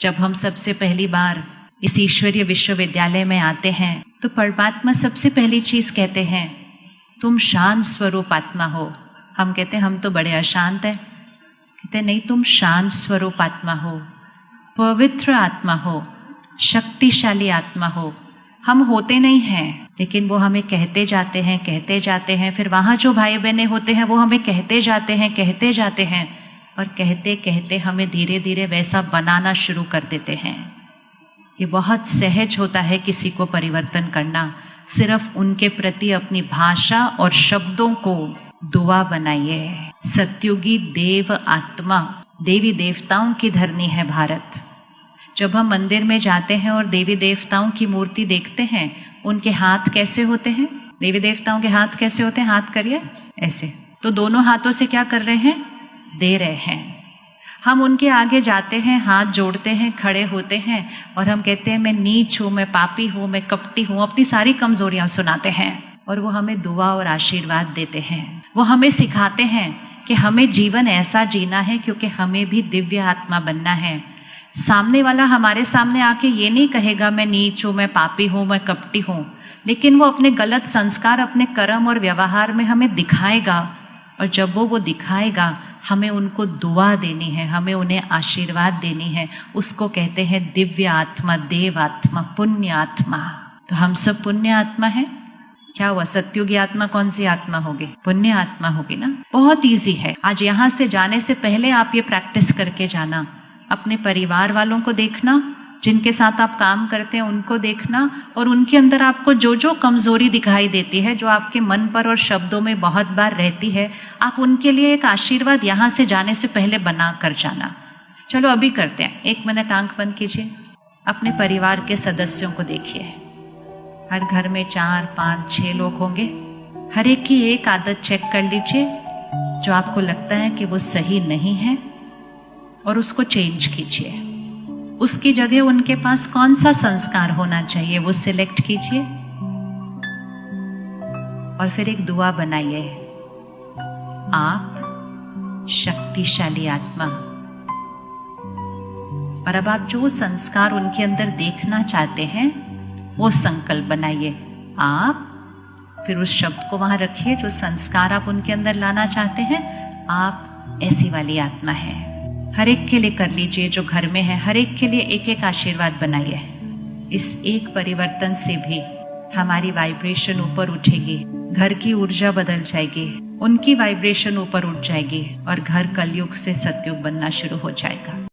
जब हम सबसे पहली बार इस ईश्वरीय विश्वविद्यालय में आते हैं तो परमात्मा सबसे पहली चीज कहते हैं, तुम शांत स्वरूप आत्मा हो। हम कहते हैं हम तो बड़े अशांत हैं। कहते नहीं, तुम शांत स्वरूप आत्मा हो, पवित्र आत्मा हो, शक्तिशाली आत्मा हो। हम होते नहीं हैं, लेकिन वो हमें कहते जाते हैं। फिर वहाँ जो भाई बहने होते हैं वो हमें कहते जाते हैं और कहते कहते हमें धीरे धीरे वैसा बनाना शुरू कर देते हैं। ये बहुत सहज होता है किसी को परिवर्तन करना। सिर्फ उनके प्रति अपनी भाषा और शब्दों को दुआ बनाइए। सत्युगी देव आत्मा, देवी देवताओं की धरनी है भारत। जब हम मंदिर में जाते हैं और देवी देवताओं की मूर्ति देखते हैं, उनके हाथ कैसे होते हैं? देवी देवताओं के हाथ कैसे होते हैं? हाथ करिए ऐसे। तो दोनों हाथों से क्या कर रहे हैं? दे रहे हैं। हम उनके आगे जाते हैं, हाथ जोड़ते हैं, खड़े होते हैं और हम कहते हैं मैं नीच हूँ, मैं पापी हूँ, मैं कपटी हूँ, अपनी सारी कमजोरियां सुनाते हैं और वो हमें दुआ और आशीर्वाद देते हैं। वो हमें सिखाते हैं कि हमें जीवन ऐसा जीना है क्योंकि हमें भी दिव्य आत्मा बनना है। सामने वाला हमारे सामने आके ये नहीं कहेगा मैं नीच हूँ, मैं पापी हूँ, मैं कपटी हूँ, लेकिन वो अपने गलत संस्कार, अपने कर्म और व्यवहार में हमें दिखाएगा। और जब वो दिखाएगा, हमें उनको दुआ देनी है, हमें उन्हें आशीर्वाद देनी है। उसको कहते हैं दिव्य आत्मा, देव आत्मा, पुण्य आत्मा। तो हम सब पुण्य आत्मा है। क्या हुआ? सत्युगी आत्मा कौन सी आत्मा होगी? पुण्य आत्मा होगी ना। बहुत इजी है। आज यहाँ से जाने से पहले आप ये प्रैक्टिस करके जाना। अपने परिवार वालों को देखना, जिनके साथ आप काम करते हैं उनको देखना, और उनके अंदर आपको जो जो कमजोरी दिखाई देती है, जो आपके मन पर और शब्दों में बहुत बार रहती है, आप उनके लिए एक आशीर्वाद यहाँ से जाने से पहले बना कर जाना। चलो अभी करते हैं। 1 मिनट आंख बंद कीजिए। अपने परिवार के सदस्यों को देखिए। हर घर में 4, 5, 6 लोग होंगे। हर एक की एक आदत चेक कर लीजिए जो आपको लगता है कि वो सही नहीं है, और उसको चेंज कीजिए। उसकी जगह उनके पास कौन सा संस्कार होना चाहिए वो सिलेक्ट कीजिए और फिर एक दुआ बनाइए। आप शक्तिशाली आत्मा। और अब आप जो संस्कार उनके अंदर देखना चाहते हैं वो संकल्प बनाइए। आप फिर उस शब्द को वहां रखिए जो संस्कार आप उनके अंदर लाना चाहते हैं। आप ऐसी वाली आत्मा है। हर एक के लिए कर लीजिए जो घर में है, हर एक के लिए एक एक आशीर्वाद बनाइए। इस एक परिवर्तन से भी हमारी वाइब्रेशन ऊपर उठेगी, घर की ऊर्जा बदल जाएगी, उनकी वाइब्रेशन ऊपर उठ जाएगी और घर कलयुग से सतयुग बनना शुरू हो जाएगा।